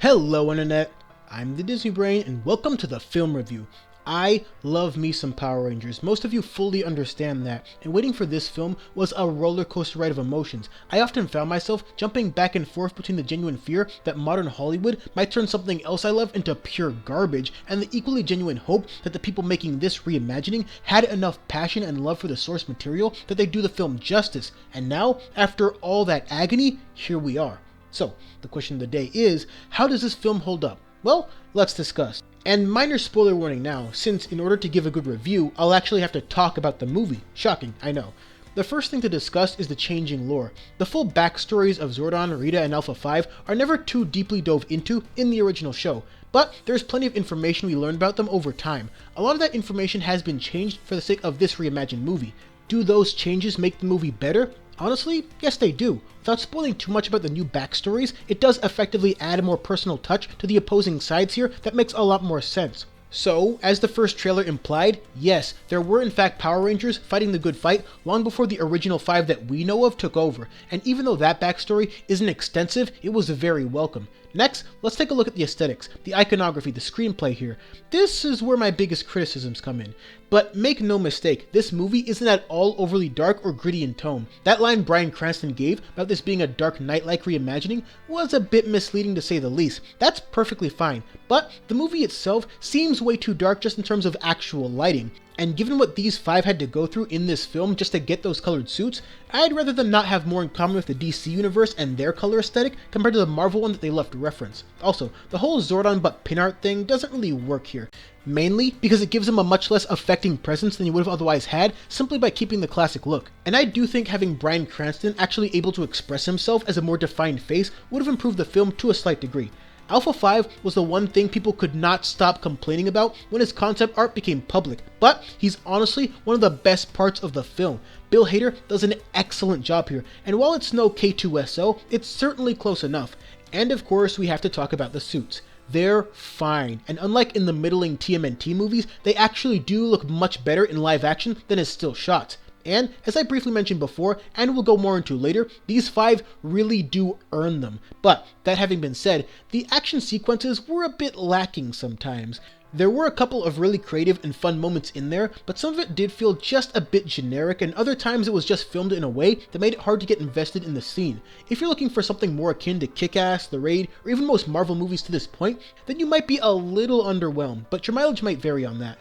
Hello Internet, I'm the Disney Brain and welcome to the film review. I love me some Power Rangers. Most of you fully understand that, and waiting for this film was a roller coaster ride of emotions. I often found myself jumping back and forth between the genuine fear that modern Hollywood might turn something else I love into pure garbage, and the equally genuine hope that the people making this reimagining had enough passion and love for the source material that they do the film justice. And now, after all that agony, here we are. So, the question of the day is, how does this film hold up? Well, let's discuss. And minor spoiler warning now, since in order to give a good review, I'll actually have to talk about the movie. Shocking, I know. The first thing to discuss is the changing lore. The full backstories of Zordon, Rita, and Alpha 5 are never too deeply dove into in the original show, but there's plenty of information we learned about them over time. A lot of that information has been changed for the sake of this reimagined movie. Do those changes make the movie better? Honestly, yes they do. Without spoiling too much about the new backstories, it does effectively add a more personal touch to the opposing sides here that makes a lot more sense. So, as the first trailer implied, yes, there were in fact Power Rangers fighting the good fight long before the original 5 that we know of took over, and even though that backstory isn't extensive, it was very welcome. Next, let's take a look at the aesthetics, the iconography, the screenplay here. This is where my biggest criticisms come in. But make no mistake, this movie isn't at all overly dark or gritty in tone. That line Bryan Cranston gave about this being a Dark Knight-like reimagining was a bit misleading to say the least. That's perfectly fine, but the movie itself seems way too dark just in terms of actual lighting. And given what these 5 had to go through in this film just to get those colored suits, I'd rather them not have more in common with the DC universe and their color aesthetic compared to the Marvel one that they love to reference. Also, the whole Zordon but pin art thing doesn't really work here, mainly because it gives him a much less affecting presence than you would have otherwise had simply by keeping the classic look. And I do think having Bryan Cranston actually able to express himself as a more defined face would have improved the film to a slight degree. Alpha 5 was the one thing people could not stop complaining about when his concept art became public, but he's honestly one of the best parts of the film. Bill Hader does an excellent job here, and while it's no K2SO, it's certainly close enough. And of course, we have to talk about the suits. They're fine, and unlike in the middling TMNT movies, they actually do look much better in live action than as still shots. And, as I briefly mentioned before, and we'll go more into later, these 5 really do earn them. But, that having been said, the action sequences were a bit lacking sometimes. There were a couple of really creative and fun moments in there, but some of it did feel just a bit generic, and other times it was just filmed in a way that made it hard to get invested in the scene. If you're looking for something more akin to Kick-Ass, The Raid, or even most Marvel movies to this point, then you might be a little underwhelmed, but your mileage might vary on that.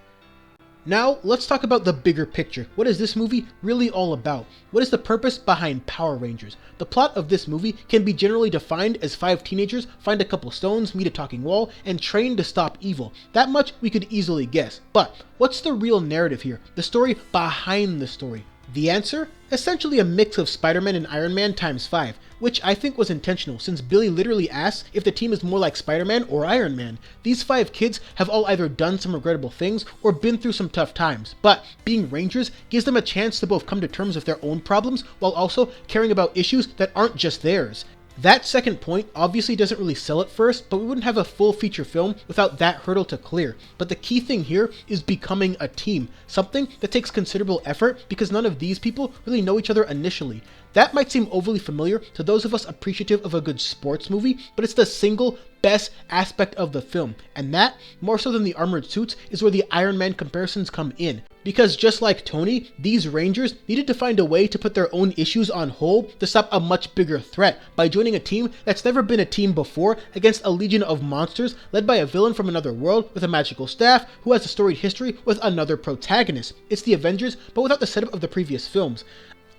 Now, let's talk about the bigger picture. What is this movie really all about? What is the purpose behind Power Rangers? The plot of this movie can be generally defined as 5 teenagers find a couple stones, meet a talking wall, and train to stop evil. That much we could easily guess. But what's the real narrative here? The story behind the story? The answer? Essentially a mix of Spider-Man and Iron Man times 5, which I think was intentional since Billy literally asks if the team is more like Spider-Man or Iron Man. These 5 kids have all either done some regrettable things or been through some tough times, but being Rangers gives them a chance to both come to terms with their own problems while also caring about issues that aren't just theirs. That second point obviously doesn't really sell at first, but we wouldn't have a full feature film without that hurdle to clear. But the key thing here is becoming a team, something that takes considerable effort because none of these people really know each other initially. That might seem overly familiar to those of us appreciative of a good sports movie, but it's the single best aspect of the film, and that, more so than the armored suits, is where the Iron Man comparisons come in. Because just like Tony, these Rangers needed to find a way to put their own issues on hold to stop a much bigger threat by joining a team that's never been a team before against a legion of monsters led by a villain from another world with a magical staff who has a storied history with another protagonist. It's the Avengers, but without the setup of the previous films.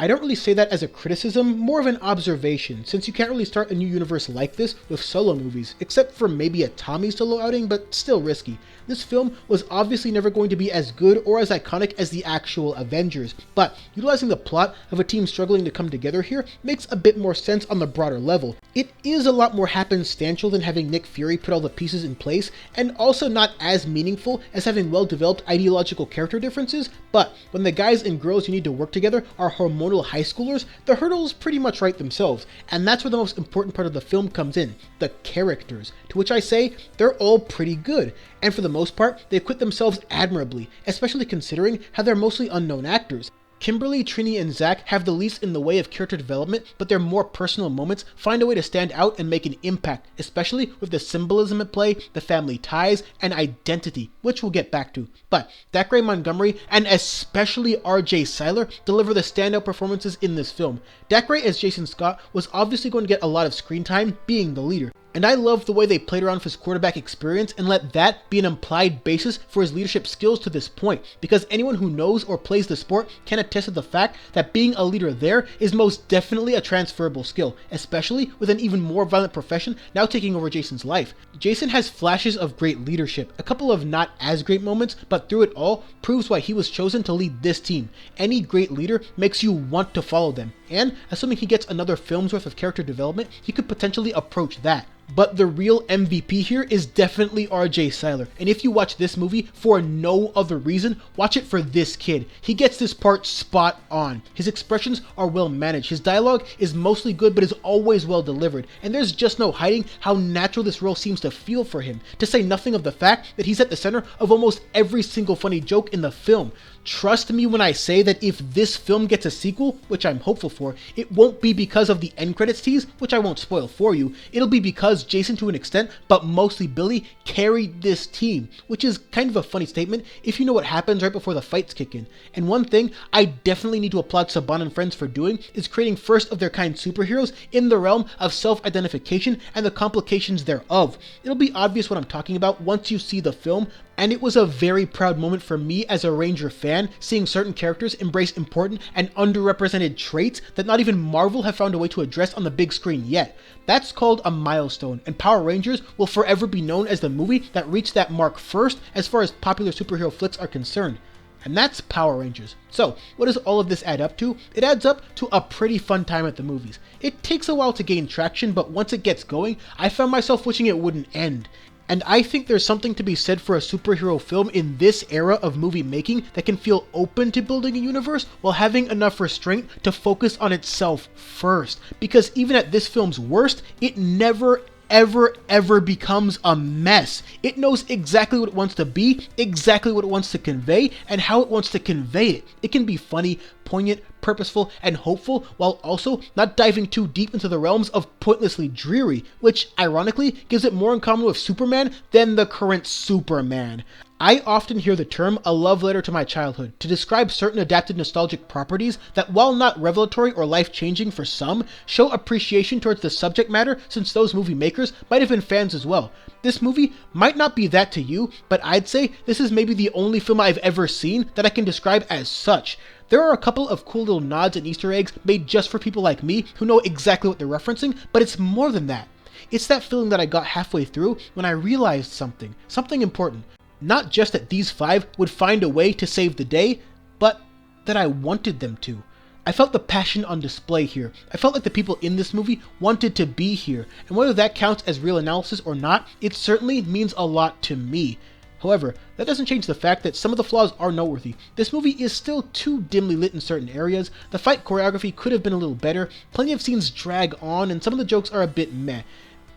I don't really say that as a criticism, more of an observation, since you can't really start a new universe like this with solo movies, except for maybe a Tommy solo outing, but still risky. This film was obviously never going to be as good or as iconic as the actual Avengers, but utilizing the plot of a team struggling to come together here makes a bit more sense on the broader level. It is a lot more happenstantial than having Nick Fury put all the pieces in place, and also not as meaningful as having well-developed ideological character differences, but when the guys and girls you need to work together are hormonal high schoolers, the hurdles pretty much write themselves, and that's where the most important part of the film comes in, the characters, to which I say they're all pretty good, and for the most part, they acquit themselves admirably, especially considering how they're mostly unknown actors. Kimberly, Trini, and Zach have the least in the way of character development, but their more personal moments find a way to stand out and make an impact, especially with the symbolism at play, the family ties, and identity, which we'll get back to. But Thackeray Montgomery, and especially RJ Cyler, deliver the standout performances in this film. Thackeray as Jason Scott was obviously going to get a lot of screen time, being the leader. And I love the way they played around with his quarterback experience and let that be an implied basis for his leadership skills to this point, because anyone who knows or plays the sport can attest to the fact that being a leader there is most definitely a transferable skill, especially with an even more violent profession now taking over Jason's life. Jason has flashes of great leadership, a couple of not as great moments, but through it all proves why he was chosen to lead this team. Any great leader makes you want to follow them, and assuming he gets another film's worth of character development, he could potentially approach that. But the real MVP here is definitely RJ Cyler, and if you watch this movie for no other reason, watch it for this kid. He gets this part spot on. His expressions are well managed, his dialogue is mostly good but is always well delivered, and there's just no hiding how natural this role seems to feel for him, to say nothing of the fact that he's at the center of almost every single funny joke in the film. Trust me when I say that if this film gets a sequel, which I'm hopeful for, it won't be because of the end credits tease, which I won't spoil for you. It'll be because Jason to an extent, but mostly Billy, carried this team, which is kind of a funny statement if you know what happens right before the fights kick in. And one thing I definitely need to applaud Saban and friends for doing is creating first of their kind superheroes in the realm of self-identification and the complications thereof. It'll be obvious what I'm talking about once you see the film, and it was a very proud moment for me as a Ranger fan, seeing certain characters embrace important and underrepresented traits that not even Marvel have found a way to address on the big screen yet. That's called a milestone, and Power Rangers will forever be known as the movie that reached that mark first as far as popular superhero flicks are concerned. And that's Power Rangers. So, what does all of this add up to? It adds up to a pretty fun time at the movies. It takes a while to gain traction, but once it gets going, I found myself wishing it wouldn't end. And I think there's something to be said for a superhero film in this era of movie making that can feel open to building a universe while having enough restraint to focus on itself first. Because even at this film's worst, it never ever becomes a mess. It knows exactly what it wants to be, exactly what it wants to convey, and how it wants to convey it. It can be funny, poignant, purposeful, and hopeful, while also not diving too deep into the realms of pointlessly dreary, which ironically gives it more in common with Superman than the current Superman. I often hear the term a love letter to my childhood to describe certain adapted nostalgic properties that, while not revelatory or life-changing for some, show appreciation towards the subject matter, since those movie makers might have been fans as well. This movie might not be that to you, but I'd say this is maybe the only film I've ever seen that I can describe as such. There are a couple of cool little nods and Easter eggs made just for people like me who know exactly what they're referencing, but it's more than that. It's that feeling that I got halfway through when I realized something important. Not just that these five would find a way to save the day, but that I wanted them to. I felt the passion on display here. I felt like the people in this movie wanted to be here, and whether that counts as real analysis or not, it certainly means a lot to me. However, that doesn't change the fact that some of the flaws are noteworthy. This movie is still too dimly lit in certain areas, the fight choreography could have been a little better, plenty of scenes drag on, and some of the jokes are a bit meh.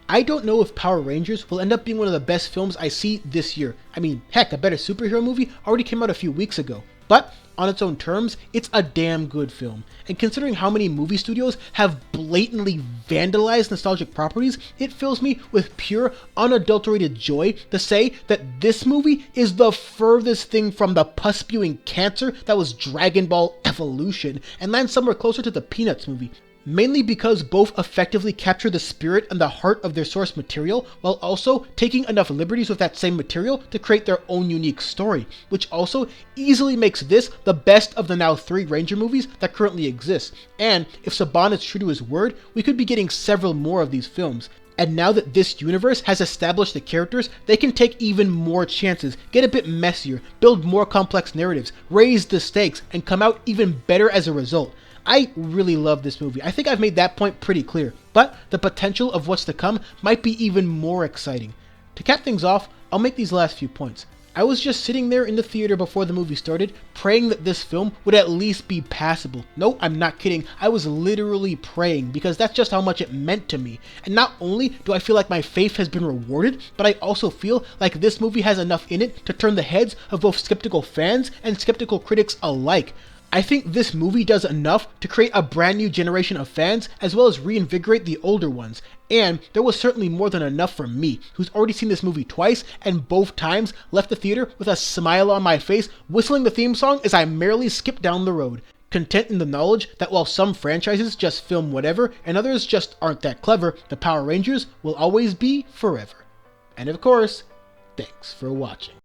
I don't know if Power Rangers will end up being one of the best films I see this year. I mean, heck, a better superhero movie already came out a few weeks ago. But, on its own terms, it's a damn good film. And considering how many movie studios have blatantly vandalized nostalgic properties, it fills me with pure, unadulterated joy to say that this movie is the furthest thing from the pus-spewing cancer that was Dragon Ball Evolution, and lands somewhere closer to the Peanuts movie. Mainly because both effectively capture the spirit and the heart of their source material, while also taking enough liberties with that same material to create their own unique story, which also easily makes this the best of the now 3 Ranger movies that currently exist. And if Saban is true to his word, we could be getting several more of these films. And now that this universe has established the characters, they can take even more chances, get a bit messier, build more complex narratives, raise the stakes, and come out even better as a result. I really love this movie. I think I've made that point pretty clear, but the potential of what's to come might be even more exciting. To cap things off, I'll make these last few points. I was just sitting there in the theater before the movie started, praying that this film would at least be passable. No, I'm not kidding. I was literally praying, because that's just how much it meant to me. And not only do I feel like my faith has been rewarded, but I also feel like this movie has enough in it to turn the heads of both skeptical fans and skeptical critics alike. I think this movie does enough to create a brand new generation of fans as well as reinvigorate the older ones. And there was certainly more than enough for me, who's already seen this movie twice and both times left the theater with a smile on my face, whistling the theme song as I merrily skipped down the road, content in the knowledge that while some franchises just film whatever and others just aren't that clever, the Power Rangers will always be forever. And of course, thanks for watching.